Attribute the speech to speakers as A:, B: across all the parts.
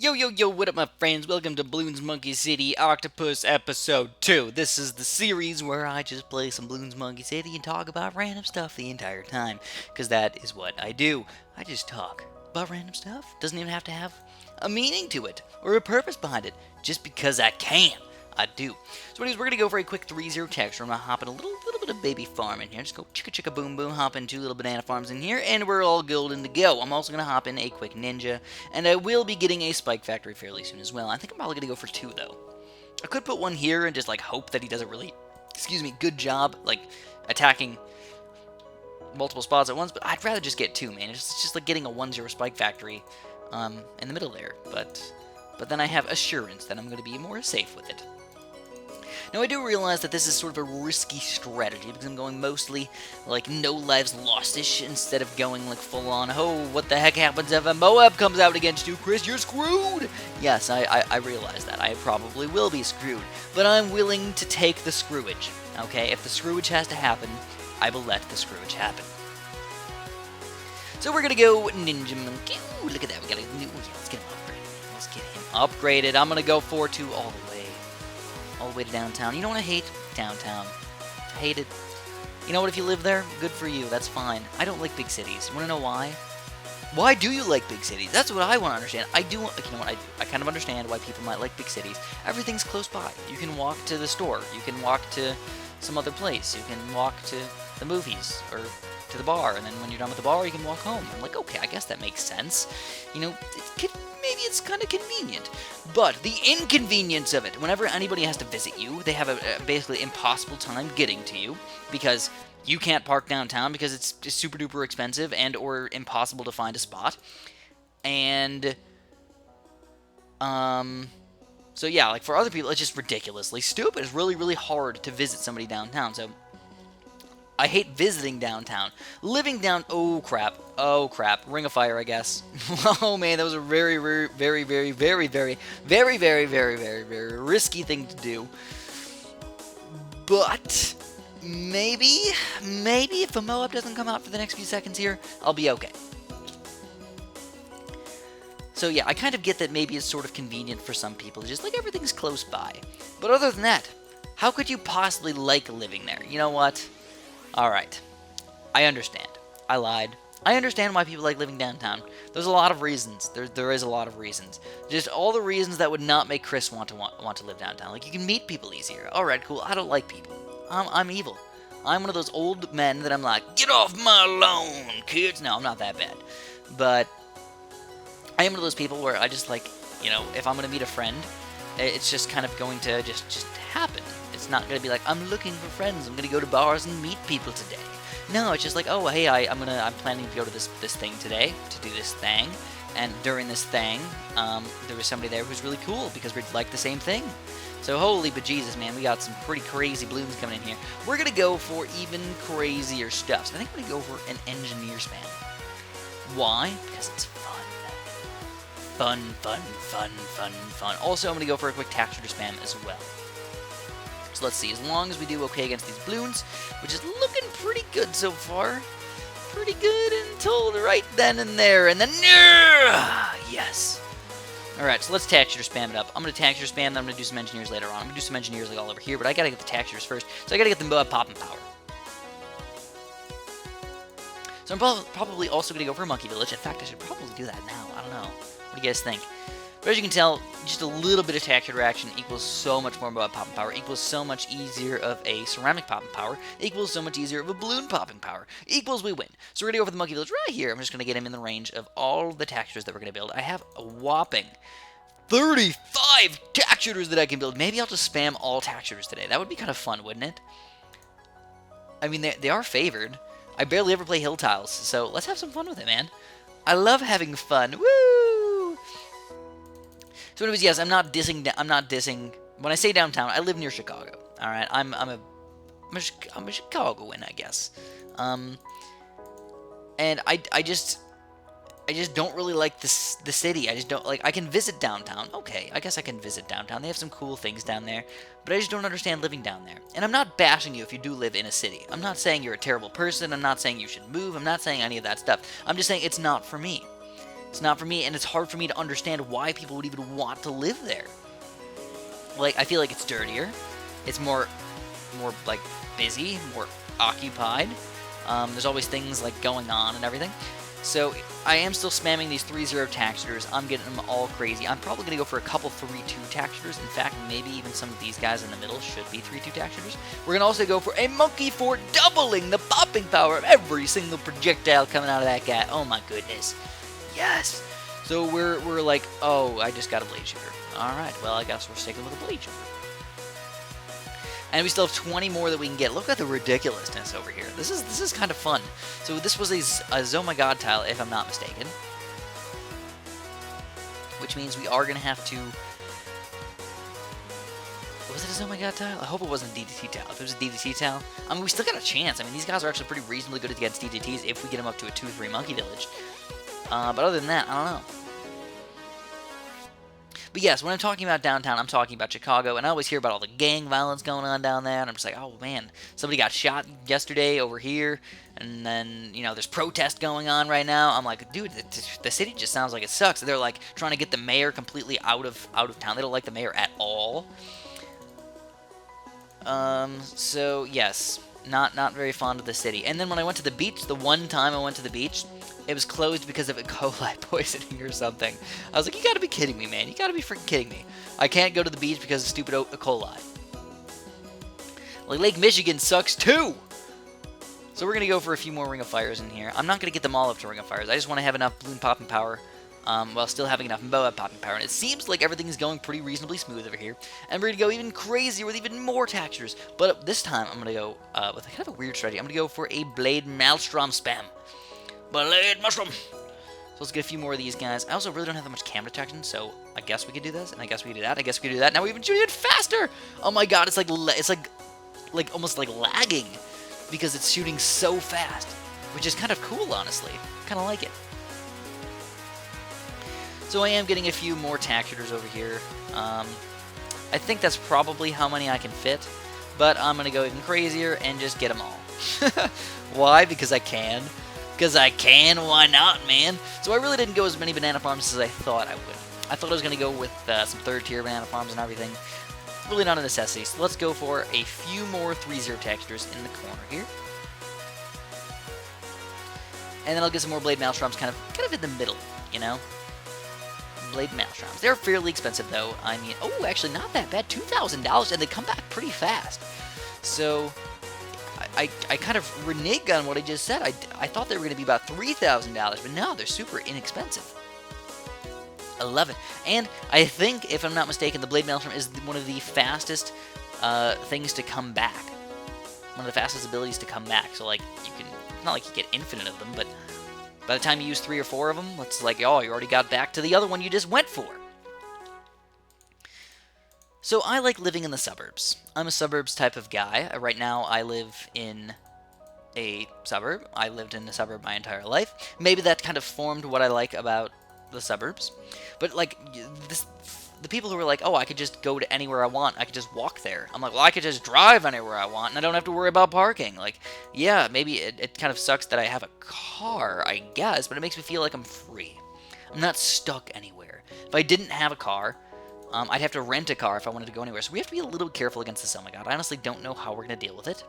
A: Yo, yo, yo, what up, my friends? Welcome to Bloons Monkey City Octopus Episode 2. This is the series where I just play some Bloons Monkey City and talk about random stuff the entire time. Because that is what I do. I just talk about random stuff. Doesn't even have to have a meaning to it or a purpose behind it. Just because I can. I do. So anyways, we're going to go for a quick 3-0 text. We're going to hop in a little bit of baby farm in here. Just go chicka chicka boom boom, hop in 2 little banana farms in here, and we're all golden to go. I'm also going to hop in a quick ninja, and I will be getting a spike factory fairly soon as well. I think I'm probably going to go for 2, though. I could put 1 here and just, like, hope that he does a really, good job, like, attacking multiple spots at once, but I'd rather just get 2, man. It's just like getting a 1-0 spike factory in the middle there, but then I have assurance that I'm going to be more safe with it. Now, I do realize that this is sort of a risky strategy because I'm going mostly, like, no lives lost-ish instead of going, like, full-on, oh, what the heck happens if a Moab comes out against you, Chris? You're screwed! Yes, I realize that. I probably will be screwed, but I'm willing to take the screwage, okay? If the screwage has to happen, I will let the screwage happen. So we're gonna go Ninja Monkey. Ooh, look at that, we got a new, let's get him upgraded. Let's get him upgraded. I'm gonna go 4-2 all the way to downtown. You know what I hate? Downtown. I hate it. You know what, if you live there, good for you, that's fine. I don't like big cities. You wanna know why? Why do you like big cities? That's what I want to understand. I do, you know what, I kind of understand why people might like big cities. Everything's close by. You can walk to the store. You can walk to some other place. You can walk to the movies, or to the bar, and then when you're done with the bar, you can walk home. I'm like, okay, I guess that makes sense. You know, maybe it's kind of convenient. But the inconvenience of it, whenever anybody has to visit you, they have a basically impossible time getting to you, because you can't park downtown because it's just super duper expensive and or impossible to find a spot. And so yeah, like for other people it's just ridiculously stupid. It's really, really hard to visit somebody downtown. So I hate visiting downtown. Living down, oh crap, Ring of Fire, I guess. Oh man, that was a very, very, very, very, very, very, very, very, very, very, very risky thing to do. But maybe if a Moab doesn't come out for the next few seconds here, I'll be okay. So yeah, I kind of get that maybe it's sort of convenient for some people, just like everything's close by. But other than that, how could you possibly like living there? You know what? Alright, I understand. I lied. I understand why people like living downtown. There's a lot of reasons. There is a lot of reasons. Just all the reasons that would not make Chris want to live downtown. Like, you can meet people easier. Alright, cool. I don't like people. I'm evil. I'm one of those old men that I'm like, get off my lawn, kids. No, I'm not that bad. But I am one of those people where I just like, you know, if I'm going to meet a friend, it's just kind of going to just happen. It's not going to be like, I'm looking for friends, I'm going to go to bars and meet people today. No, it's just like, oh, hey, I'm planning to go to this thing today, to do this thing, and during this thing, there was somebody there who's really cool, because we like the same thing. So holy bejesus, man, we got some pretty crazy balloons coming in here. We're going to go for even crazier stuff. So I think I'm going to go for an engineer spam. Why? Because it's fun. Fun. Also, I'm going to go for a quick tax reader spam as well. So let's see, as long as we do okay against these balloons, which is looking pretty good so far. Pretty good until right then and there, and then, yes. Alright, so let's tax shooter spam it up. I'm going to tax shooter spam, then I'm going to do some engineers later on. I'm going to do some engineers like all over here, but I got to get the tax shooters first, so I got to get the popping power. So I'm probably also going to go for a monkey village. In fact, I should probably do that now. I don't know. What do you guys think? But as you can tell, just a little bit of tax shooter action equals so much more popping power, equals so much easier of a ceramic popping power, equals so much easier of a balloon popping power, equals we win. So we're going to go for the monkey village right here. I'm just going to get him in the range of all the tax shooters that we're going to build. I have a whopping 35 tax shooters that I can build. Maybe I'll just spam all tax shooters today. That would be kind of fun, wouldn't it? I mean, they are favored. I barely ever play hill tiles, so let's have some fun with it, man. I love having fun. Woo! So anyways, yes, I'm not dissing. When I say downtown, I live near Chicago. All right, I'm a Chicagoan, I guess. And I just don't really like the city. I just don't like. I can visit downtown. Okay, I guess I can visit downtown. They have some cool things down there, but I just don't understand living down there. And I'm not bashing you if you do live in a city. I'm not saying you're a terrible person. I'm not saying you should move. I'm not saying any of that stuff. I'm just saying it's not for me. It's not for me, and it's hard for me to understand why people would even want to live there. Like, I feel like it's dirtier. It's more like, busy, more occupied. There's always things, like, going on and everything. So, I am still spamming these 3-0 tack shooters. I'm getting them all crazy. I'm probably going to go for a couple 3-2 tack shooters. In fact, maybe even some of these guys in the middle should be 3-2 tack shooters. We're going to also go for a monkey for doubling the popping power of every single projectile coming out of that guy. Oh my goodness. Yes! So we're like, oh, I just got a blade shooter. Alright, well, I guess we're sticking with a blade shooter. And we still have 20 more that we can get. Look at the ridiculousness over here. This is kind of fun. So this was a Oh My God tile, if I'm not mistaken. Which means we are going to have to... Was it a Oh My God tile? I hope it wasn't a DDT tile. If it was a DDT tile, I mean, we still got a chance. I mean, these guys are actually pretty reasonably good against DDTs if we get them up to a 2-3 monkey village. But other than that, I don't know. But yes, when I'm talking about downtown, I'm talking about Chicago, and I always hear about all the gang violence going on down there, and I'm just like, oh man, somebody got shot yesterday over here, and then, you know, there's protest going on right now. I'm like, dude, the city just sounds like it sucks. They're like trying to get the mayor completely out of town. They don't like the mayor at all. So yes, not very fond of the city. And then when I went to the beach, the one time I went to the beach, it was closed because of E. coli poisoning or something. I was like, you gotta be kidding me, man. You gotta be freaking kidding me. I can't go to the beach because of stupid E. coli. Like, Lake Michigan sucks too! So we're gonna go for a few more Ring of Fires in here. I'm not gonna get them all up to Ring of Fires. I just want to have enough balloon popping power while still having enough boa popping power. And it seems like everything is going pretty reasonably smooth over here. And we're gonna go even crazier with even more textures. But this time, I'm gonna go with kind of a weird strategy. I'm gonna go for a Blade Maelstrom spam. Blade Mushroom! So let's get a few more of these guys. I also really don't have that much camera detection, so I guess we could do this, and I guess we could do that, I guess we could do that. Now we're even shooting it faster! Oh my god, it's like almost like lagging, because it's shooting so fast, which is kind of cool, honestly. Kind of like it. So I am getting a few more tack shooters over here. I think that's probably how many I can fit, but I'm going to go even crazier and just get them all. Why? Because I can. Because I can, why not, man? So I really didn't go as many banana farms as I thought I would. I thought I was going to go with some third-tier banana farms and everything. Really not a necessity, so let's go for a few more 3-0 textures in the corner here. And then I'll get some more Blade Maelstroms kind of in the middle, you know? Blade Maelstroms. They're fairly expensive, though. I mean, oh, actually not that bad. $2,000, and they come back pretty fast. So... I kind of renege on what I just said. I thought they were going to be about $3,000, but no, they're super inexpensive. I love it. And I think, if I'm not mistaken, the Blade Maelstrom is one of the fastest things to come back. One of the fastest abilities to come back. So, like, you can, not like you get infinite of them, but by the time you use 3 or 4 of them, it's like, oh, you already got back to the other one you just went for. So I like living in the suburbs. I'm a suburbs type of guy. Right now I live in a suburb. I lived in a suburb my entire life. Maybe that kind of formed what I like about the suburbs. But like the people who are like, oh, I could just go to anywhere I want. I could just walk there. I'm like, well, I could just drive anywhere I want and I don't have to worry about parking. Like, yeah, maybe it kind of sucks that I have a car, I guess, but it makes me feel like I'm free. I'm not stuck anywhere. If I didn't have a car... I'd have to rent a car if I wanted to go anywhere, so we have to be a little careful against this. Oh my god, I honestly don't know how we're going to deal with it.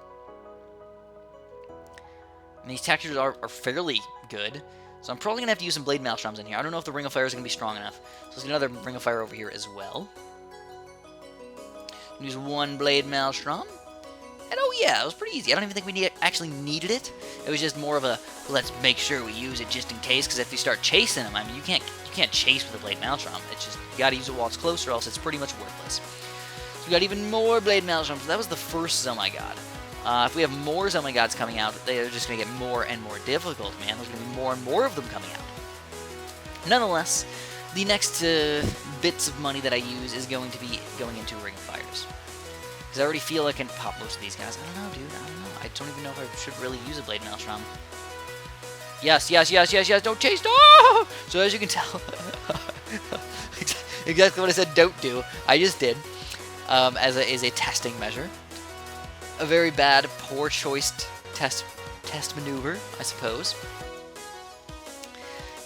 A: And these textures are fairly good, so I'm probably going to have to use some Blade Maelstroms in here. I don't know if the Ring of Fire is going to be strong enough, so let's get another Ring of Fire over here as well. Use one Blade Maelstrom. And oh yeah, it was pretty easy. I don't even think we actually needed it. It was just more of a, let's make sure we use it just in case, because if you start chasing them, I mean, you can't chase with a Blade Maelstrom. It's just, you gotta use it while it's close, or else it's pretty much worthless. So we got even more Blade Maelstroms. That was the first Oh My God. If we have more Oh My Gods coming out, they're just gonna get more and more difficult, man. There's gonna be more and more of them coming out. Nonetheless, the next bits of money that I use is going to be going into Ring of Fires. Because I already feel I can pop most of these guys. I don't know, dude. I don't know. I don't even know if I should really use a Blade Maelstrom. Yes, yes, yes, yes, yes. Don't chase. Oh! So as you can tell, exactly what I said don't do. I just did. As a testing measure. A very bad, poor choice test maneuver, I suppose.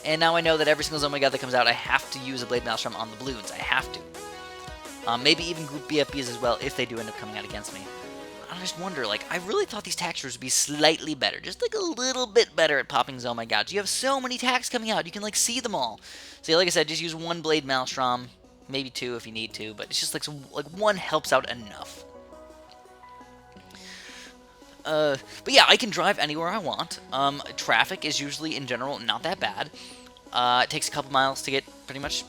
A: And now I know that every single Zomigod that comes out, I have to use a Blade Maelstrom on the balloons. I have to. Maybe even group BFBs as well if they do end up coming out against me. I just wonder, like, I really thought these textures would be slightly better, just like a little bit better at popping Zomigods. You have so many attacks coming out, you can like see them all. So like I said, just use one Blade Maelstrom, maybe two if you need to, but it's just like one helps out enough. But yeah, I can drive anywhere I want. Traffic is usually, in general, not that bad. It takes a couple miles to get pretty much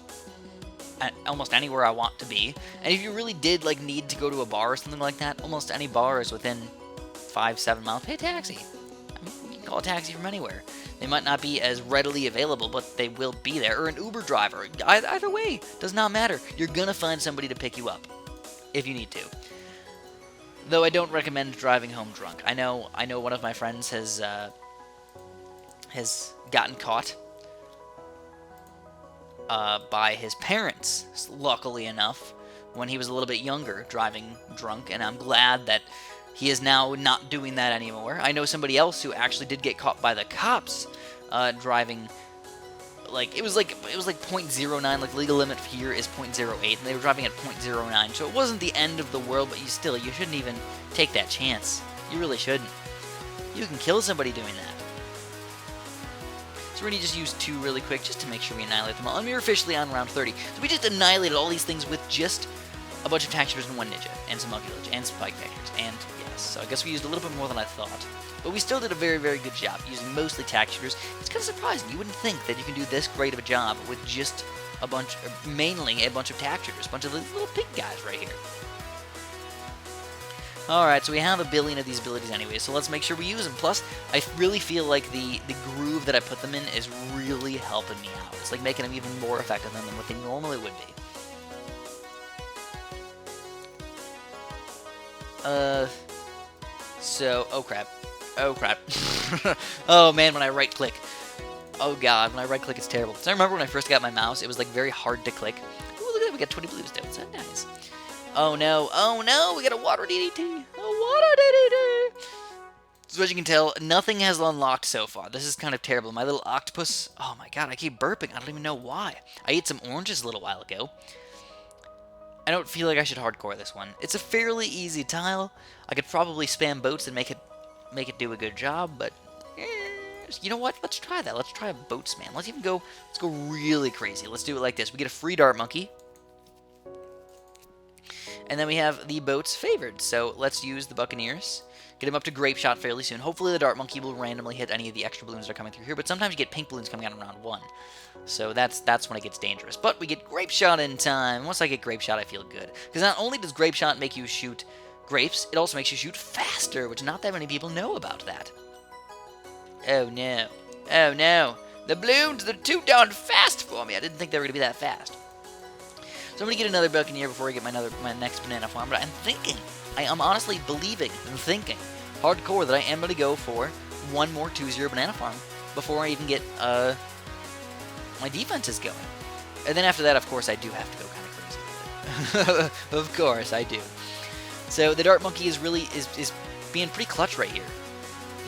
A: almost anywhere I want to be. And if you really did like need to go to a bar or something like that, almost any bar is within 5-7 miles. Pay a taxi. I mean, you can call a taxi from anywhere. They might not be as readily available, but they will be there. Or an Uber driver. Either way, does not matter. You're gonna find somebody to pick you up if you need to. Though I don't recommend driving home drunk. I know one of my friends has gotten caught by his parents, luckily enough, when he was a little bit younger, driving drunk, and I'm glad that he is now not doing that anymore. I know somebody else who actually did get caught by the cops driving, like, it was like 0.09, like legal limit here is 0.08, and they were driving at 0.09, so it wasn't the end of the world, but you shouldn't even take that chance. You really shouldn't. You can kill somebody doing that. So we're going to just use 2 really quick just to make sure we annihilate them all. And we're officially on round 30. So we just annihilated all these things with just a bunch of attack shooters and 1 ninja, and some monkey village, and spike vectors, and yes. So I guess we used a little bit more than I thought. But we still did a very, very good job using mostly attack shooters. It's kind of surprising. You wouldn't think that you can do this great of a job with just a bunch, mainly a bunch of attack shooters, a bunch of these little pink guys right here. Alright, so we have 1 billion of these abilities anyway, so let's make sure we use them. Plus, I really feel like the groove that I put them in is really helping me out. It's like making them even more effective than what they normally would be. Oh crap. Oh crap. Oh man, when I right click. Oh god, when I right click it's terrible. So I remember when I first got my mouse, it was like very hard to click. Ooh, look at that, we got 20 blues still. Is that nice? Oh no, we got a water DDT. A water DDT! So as you can tell, nothing has unlocked so far. This is kind of terrible. My little octopus, oh my god, I keep burping. I don't even know why. I ate some oranges a little while ago. I don't feel like I should hardcore this one. It's a fairly easy tile. I could probably spam boats and make it do a good job, but you know what? Let's try that. Let's try a boat spam. Let's go really crazy. Let's do it like this. We get a free dart monkey. And then we have the boats favored, so let's use the Buccaneers. Get him up to Grape Shot fairly soon. Hopefully the Dart Monkey will randomly hit any of the extra balloons that are coming through here, but sometimes you get pink balloons coming out in round 1. So that's when it gets dangerous. But we get Grape Shot in time. Once I get Grape Shot, I feel good. Because not only does Grape Shot make you shoot grapes, it also makes you shoot faster, which not that many people know about that. Oh no. Oh no. The balloons, they're too darn fast for me. I didn't think they were going to be that fast. So I'm going to get another Buccaneer before I get my next banana farm, but I'm thinking, I am honestly believing and thinking hardcore that I am going to go for 1 more 2-0 banana farm before I even get my defenses going. And then after that, of course, I do have to go kind of crazy. Of course, I do. So the Dart Monkey is really is being pretty clutch right here.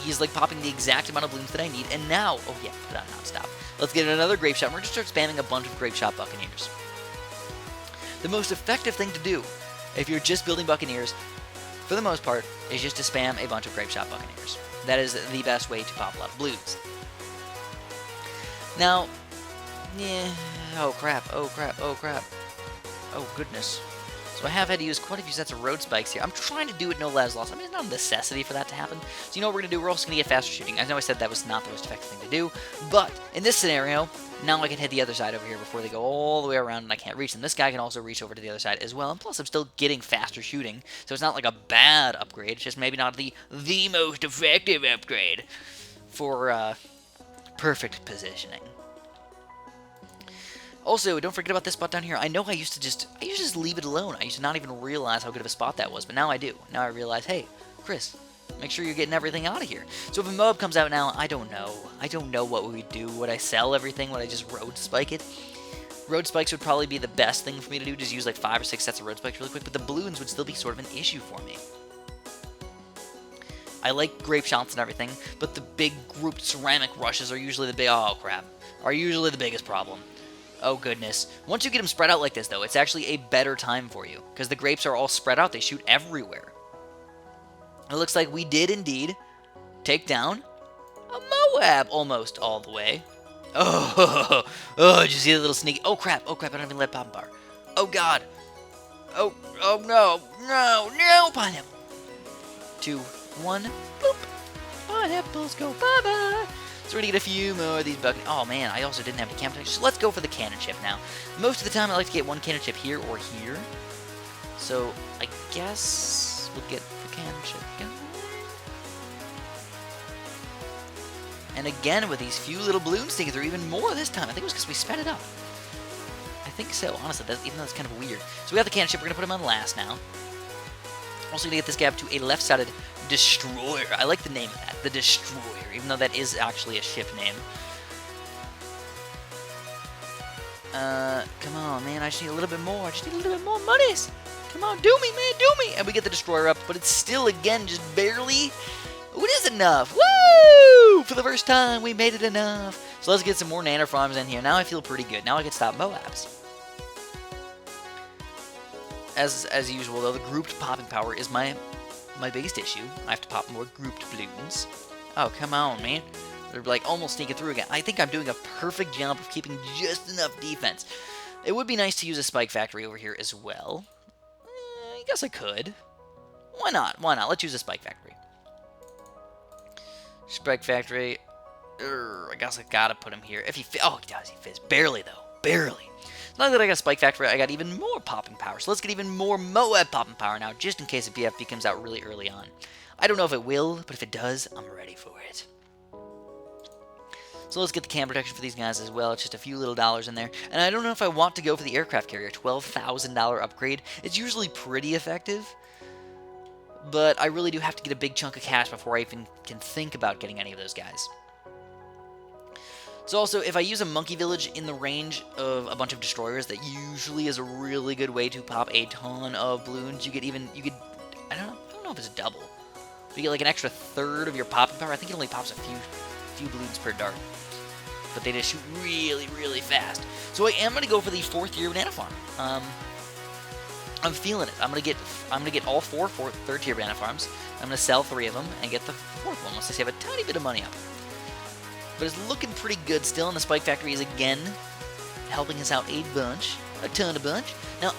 A: He's like popping the exact amount of balloons that I need, and now, oh yeah, put on non-stop. Let's get another Grape Shot. We're going to start spamming a bunch of Grape Shot Buccaneers. The most effective thing to do, if you're just building Buccaneers, for the most part, is just to spam a bunch of Grape Shot Buccaneers. That is the best way to pop a lot of blues. Now, yeah, oh crap, oh crap, oh crap. Oh goodness. So I have had to use quite a few sets of road spikes here. I'm trying to do it no less loss. I mean, it's not a necessity for that to happen. So you know what we're going to do? We're also going to get faster shooting. I know I said that was not the most effective thing to do, but in this scenario, now I can hit the other side over here before they go all the way around and I can't reach them. This guy can also reach over to the other side as well, and plus I'm still getting faster shooting, so it's not like a bad upgrade. It's just maybe not the most effective upgrade for perfect positioning. Also, don't forget about this spot down here. I know I used to just leave it alone. I used to not even realize how good of a spot that was, but now I do. Now I realize, hey, Chris, make sure you're getting everything out of here. So if a mob comes out now, I don't know. I don't know what we would do. Would I sell everything? Would I just road spike it? Road spikes would probably be the best thing for me to do. Just use like 5 or 6 sets of road spikes really quick, but the balloons would still be sort of an issue for me. I like grape shots and everything, but the big grouped ceramic rushes are usually the big... Oh, crap. are usually the biggest problem. Oh, goodness. Once you get them spread out like this, though, it's actually a better time for you, because the grapes are all spread out. They shoot everywhere. It looks like we did, indeed, take down a Moab almost all the way. Oh, oh, did you see the little sneak? Oh, crap. Oh, crap. I don't even let Pop Bar. Oh, God. Oh, no. No. Pineapple. 2, 1. Boop. Pineapples go bye-bye. So we're going to get a few more of these buckets. Oh, man, I also didn't have any camp protection. So let's go for the cannon chip now. Most of the time, I like to get one cannon chip here or here. So I guess we'll get the cannon chip going. And again, with these few little balloons sneaking through, even more this time. I think it was because we sped it up. I think so, honestly, even though that's kind of weird. So we got the cannon chip. We're going to put him on last now. Also going to get this guy up to a left-sided destroyer. I like the name of that, the Destroyer, even though that is actually a ship name. Come on, man, I just need a little bit more. I just need a little bit more monies. Come on, do me, man, do me. And we get the Destroyer up, but it's still, again, just barely... It is enough. Woo! For the first time, we made it enough. So let's get some more Nanner Farms in here. Now I feel pretty good. Now I can stop Moabs. As usual, though, the grouped popping power is my biggest issue. I have to pop more grouped balloons. Oh, come on, man. They're, like, almost sneaking through again. I think I'm doing a perfect job of keeping just enough defense. It would be nice to use a Spike Factory over here as well. I guess I could. Why not? Why not? Let's use a Spike Factory. Spike Factory. I guess I gotta put him here. If he oh, he does. He fits. Barely, though. Barely. Now that I got a Spike Factory, I got even more popping power. So let's get even more Moab popping power now, just in case a BFB comes out really early on. I don't know if it will, but if it does, I'm ready for it. So let's get the cam protection for these guys as well. It's just a few little dollars in there. And I don't know if I want to go for the aircraft carrier. $12,000 upgrade. It's usually pretty effective. But I really do have to get a big chunk of cash before I even can think about getting any of those guys. So also, if I use a monkey village in the range of a bunch of destroyers, that usually is a really good way to pop a ton of balloons. I don't know if it's a double. But you get like an extra third of your popping power. I think it only pops a few balloons per dart. But they just shoot really, really fast. So I am going to go for the 4th year banana farm. I'm feeling it. I'm gonna get all 4 third tier banana farms. I'm gonna sell 3 of them and get the 4th one once I save a tiny bit of money up. But it's looking pretty good still, and the Spike Factory is again helping us out a bunch. Now,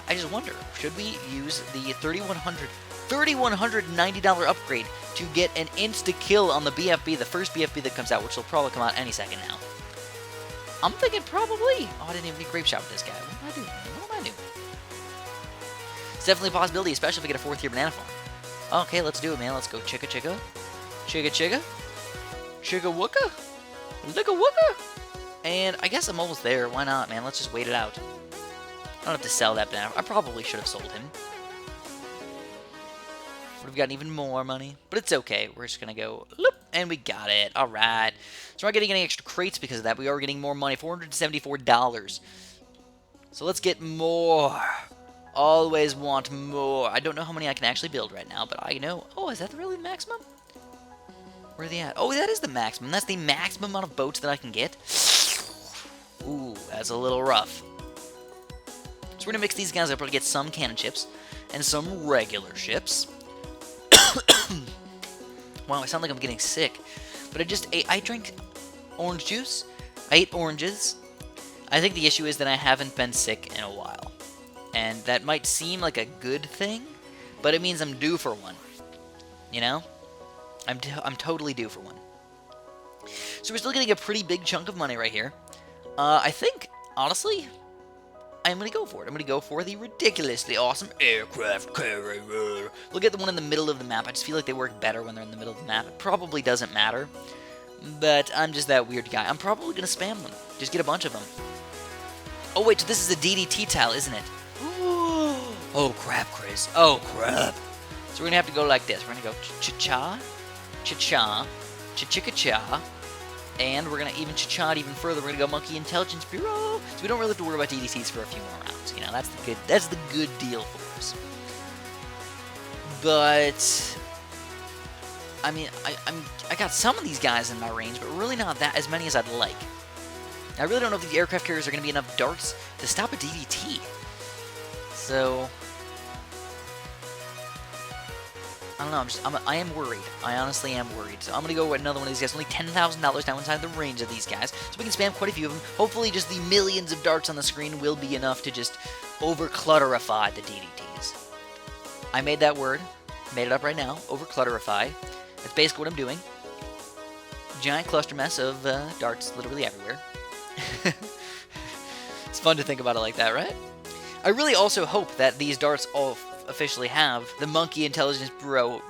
A: I just wonder, should we use the $3,190 upgrade to get an insta-kill on the BFB, the first BFB that comes out, which will probably come out any second now? I'm thinking probably. Oh, I didn't even need grape shot with this guy. What am I doing? What am I doing? It's definitely a possibility, especially if we get a 4th tier banana farm. Okay, let's do it, man. Let's go chicka chicka. Chicka chicka. Chicka wooka. Licka wooka. And I guess I'm almost there. Why not, man? Let's just wait it out. I don't have to sell that banana. I probably should have sold him. Would have gotten even more money. But it's okay. We're just going to go, loop, and we got it. All right. So we're not getting any extra crates because of that. We are getting more money. $474. So let's get more. Always want more. I don't know how many I can actually build right now, but I know... Oh, is that really the maximum? Where are they at? Oh, that is the maximum. That's the maximum amount of boats that I can get. Ooh, that's a little rough. So we're going to mix these guys up to get some cannon chips and some regular ships. Wow, I sound like I'm getting sick. But I drank orange juice. I ate oranges. I think the issue is that I haven't been sick in a while. And that might seem like a good thing, but it means I'm due for one. You know? I'm totally due for one. So we're still getting a pretty big chunk of money right here. I think, honestly, I'm going to go for it. I'm going to go for the ridiculously awesome aircraft carrier. Look at the one in the middle of the map. I just feel like they work better when they're in the middle of the map. It probably doesn't matter, but I'm just that weird guy. I'm probably going to spam them. Just get a bunch of them. Oh, wait, so this is a DDT tile, isn't it? Oh, crap, Chris. Oh, crap. So we're going to have to go like this. We're going to go cha-cha, cha-cha, cha-chicka-cha, and we're going to even cha-cha it even further. We're going to go Monkey Intelligence Bureau. So we don't really have to worry about DDTs for a few more rounds. You know, that's the good deal for us. But, I mean, I got some of these guys in my range, but really not that as many as I'd like. I really don't know if these aircraft carriers are going to be enough darts to stop a DDT. So, I don't know. I am worried. I honestly am worried. So I'm going to go with another one of these guys. Only $10,000 now inside the range of these guys. So we can spam quite a few of them. Hopefully just the millions of darts on the screen will be enough to just over-clutterify the DDTs. I made that word. Made it up right now. Over-clutterify. That's basically what I'm doing. Giant cluster mess of darts literally everywhere. It's fun to think about it like that, right? I really also hope that these darts all officially have the Monkey Intelligence Bureau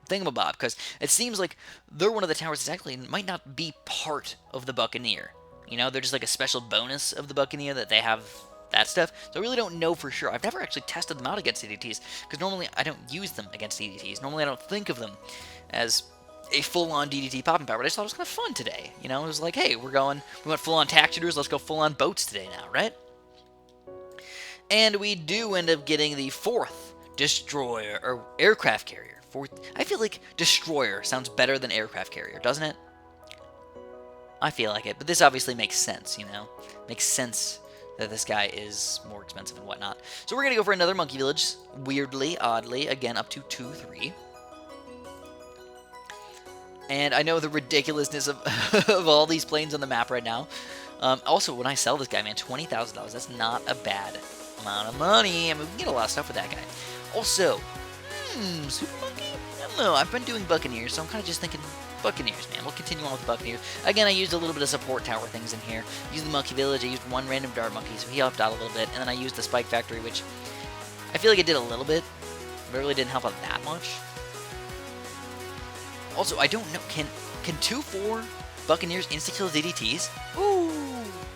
A: thingamabob, because it seems like they're one of the towers that actually might not be part of the Buccaneer. You know, they're just like a special bonus of the Buccaneer that they have that stuff. So I really don't know for sure. I've never actually tested them out against DDTs, because normally I don't use them against DDTs. Normally I don't think of them as a full-on DDT popping power, but I just thought it was kind of fun today. You know, it was like, hey, we went full-on tack shooters, let's go full-on boats today now, right? And we do end up getting the 4th destroyer, or aircraft carrier. I feel like destroyer sounds better than aircraft carrier, doesn't it? I feel like it, but this obviously makes sense, you know? Makes sense that this guy is more expensive and whatnot. So we're going to go for another monkey village, weirdly, oddly, again, up to 2-3. And I know the ridiculousness of, of all these planes on the map right now. Also, when I sell this guy, man, $20,000, that's not a bad amount of money. I mean, we can get a lot of stuff with that guy. Also, Super Monkey? I don't know. I've been doing Buccaneers, so I'm kind of just thinking Buccaneers, man. We'll continue on with Buccaneers. Again, I used a little bit of support tower things in here. Used the Monkey Village. I used one random Dart Monkey, so he helped out a little bit. And then I used the Spike Factory, which I feel like it did a little bit, but it really didn't help out that much. Also, I don't know. Can 2-4 Buccaneers insta-kill DDTs? Ooh,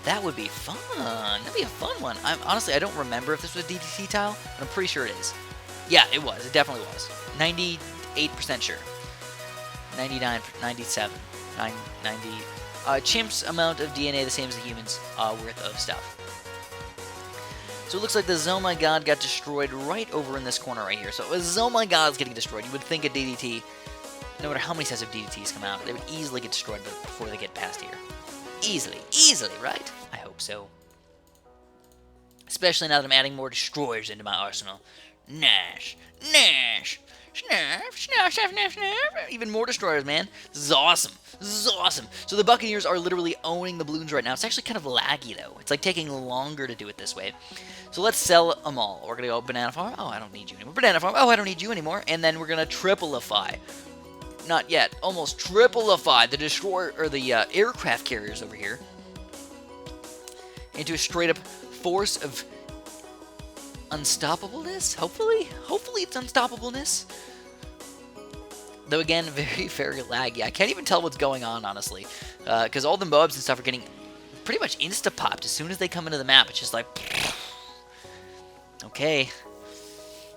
A: that would be fun. That'd be a fun one. Honestly, I don't remember if this was a DDT tile, but I'm pretty sure it is. Yeah, it was. It definitely was. 98% sure. 99, 97, 90. Chimp's amount of DNA the same as the humans' worth of stuff. So it looks like the Oh My God got destroyed right over in this corner right here. So as Oh My God is getting destroyed, you would think a DDT, no matter how many sets of DDTs come out, they would easily get destroyed before they get past here. Easily, right? I hope so. Especially now that I'm adding more destroyers into my arsenal. Nash, snap, even more destroyers, man. This is awesome. So the Buccaneers are literally owning the balloons right now. It's actually kind of laggy, though. It's like taking longer to do it this way. So let's sell them all. We're going to go Banana Farm. Oh, I don't need you anymore. Banana Farm. Oh, I don't need you anymore. And then we're going to triplify. Not yet. Almost triplify the destroyer, or the aircraft carriers over here into a straight-up force of unstoppableness, hopefully it's unstoppableness. Though again, very, very laggy. I can't even tell what's going on, honestly, because all the mobs and stuff are getting pretty much insta-popped as soon as they come into the map. It's just like, okay,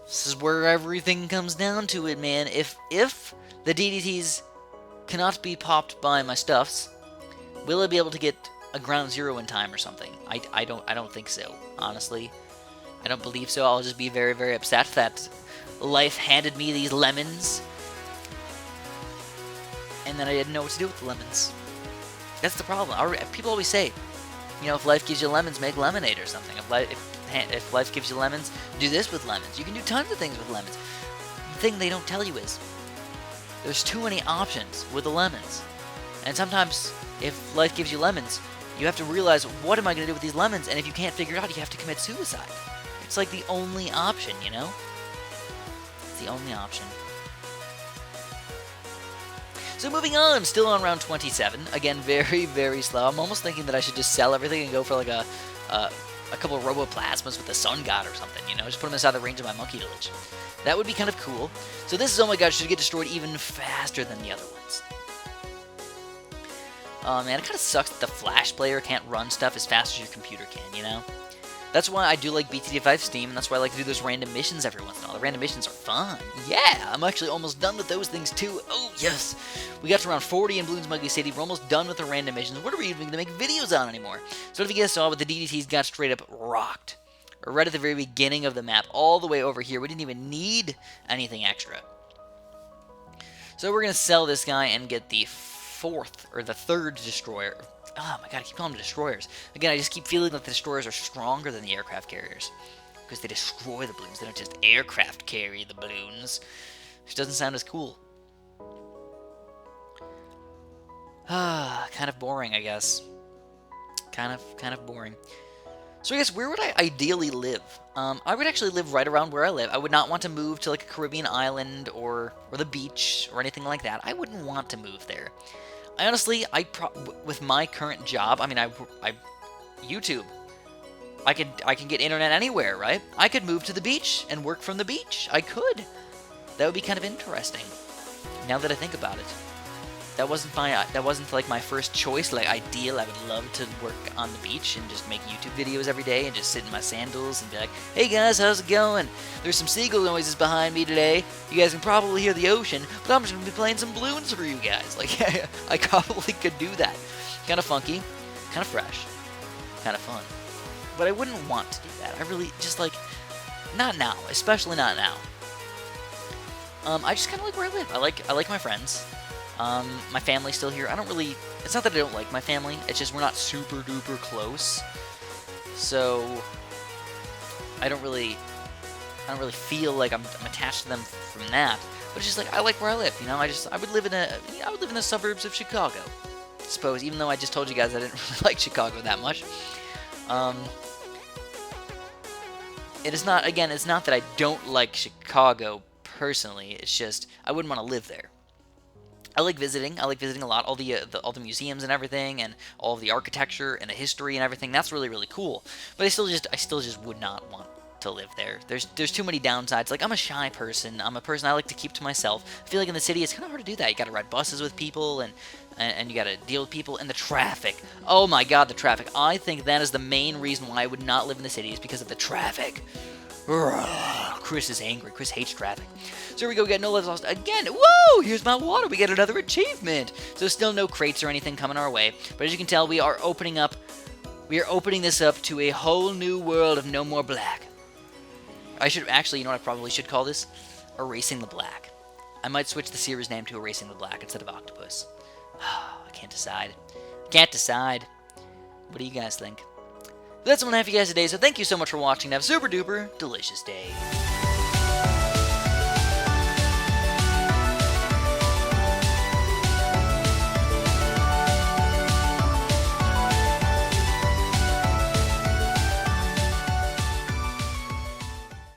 A: this is where everything comes down to it, man. If the DDTs cannot be popped by my stuffs, will I be able to get a ground zero in time or something? I don't think so, honestly. I don't believe so. I'll just be very, very upset that life handed me these lemons, and then I didn't know what to do with the lemons. That's the problem. People always say, you know, if life gives you lemons, make lemonade or something. If life gives you lemons, do this with lemons. You can do tons of things with lemons. The thing they don't tell you is there's too many options with the lemons. And sometimes, if life gives you lemons, you have to realize, what am I going to do with these lemons? And if you can't figure it out, you have to commit suicide. It's like the only option, you know? It's the only option. So moving on, still on round 27. Again, very, very slow. I'm almost thinking that I should just sell everything and go for like a couple of Roboplasmas with the Sun God or something, you know? Just put them inside the range of my Monkey Village. That would be kind of cool. So this is, oh my god, should get destroyed even faster than the other ones. Oh man, it kind of sucks that the Flash player can't run stuff as fast as your computer can, you know? That's why I do like BTD5 Steam, and that's why I like to do those random missions every once in a while. The random missions are fun. Yeah, I'm actually almost done with those things too. Oh, yes. We got to around 40 in Bloons Monkey City. We're almost done with the random missions. What are we even going to make videos on anymore? So if you guys saw, but the DDTs got straight up rocked. Right at the very beginning of the map, all the way over here. We didn't even need anything extra. So we're going to sell this guy and get the third destroyer. Oh my god, I keep calling them destroyers. Again, I just keep feeling like the destroyers are stronger than the aircraft carriers. Because they destroy the balloons. They don't just aircraft carry the balloons. Which doesn't sound as cool. Kind of boring, I guess. Kind of boring. So I guess where would I ideally live? I would actually live right around where I live. I would not want to move to like a Caribbean island or the beach or anything like that. I wouldn't want to move there. I honestly, with my current job, I mean, I YouTube. I can get internet anywhere, right? I could move to the beach and work from the beach. I could. That would be kind of interesting. Now that I think about it. That wasn't like my first choice, like ideal. I would love to work on the beach and just make YouTube videos every day and just sit in my sandals and be like, hey guys, how's it going? There's some seagull noises behind me today. You guys can probably hear the ocean, but I'm just going to be playing some balloons for you guys. Like, I probably could do that. Kind of funky, kind of fresh, kind of fun. But I wouldn't want to do that. I really, just like, not now, especially not now. I just kind of like where I live. I like my friends. My family's still here. I don't really... It's not that I don't like my family. It's just we're not super duper close. So I don't really feel like I'm attached to them from that. But it's just like I like where I live. You know, I would live in the suburbs of Chicago. I suppose, even though I just told you guys I didn't really like Chicago that much. It is not. Again, it's not that I don't like Chicago personally. It's just I wouldn't want to live there. I like visiting. I like visiting a lot. All the museums and everything, and all of the architecture and the history and everything. That's really, really cool. But I still just would not want to live there. There's too many downsides. Like, I'm a shy person. I'm a person I like to keep to myself. I feel like in the city it's kind of hard to do that. You got to ride buses with people, and you got to deal with people, and the traffic. Oh my God, the traffic. I think that is the main reason why I would not live in the city, is because of the traffic. Chris is angry. Chris hates traffic. So here we go. We got no lives lost again. Whoa! Here's my water. We get another achievement. So still no crates or anything coming our way. But as you can tell, we are opening this up to a whole new world of No More Black. I should actually, you know what I probably should call this? Erasing the Black. I might switch the series name to Erasing the Black instead of Octopus. I can't decide. What do you guys think? That's what I have for you guys today, so thank you so much for watching. Have a super duper delicious day.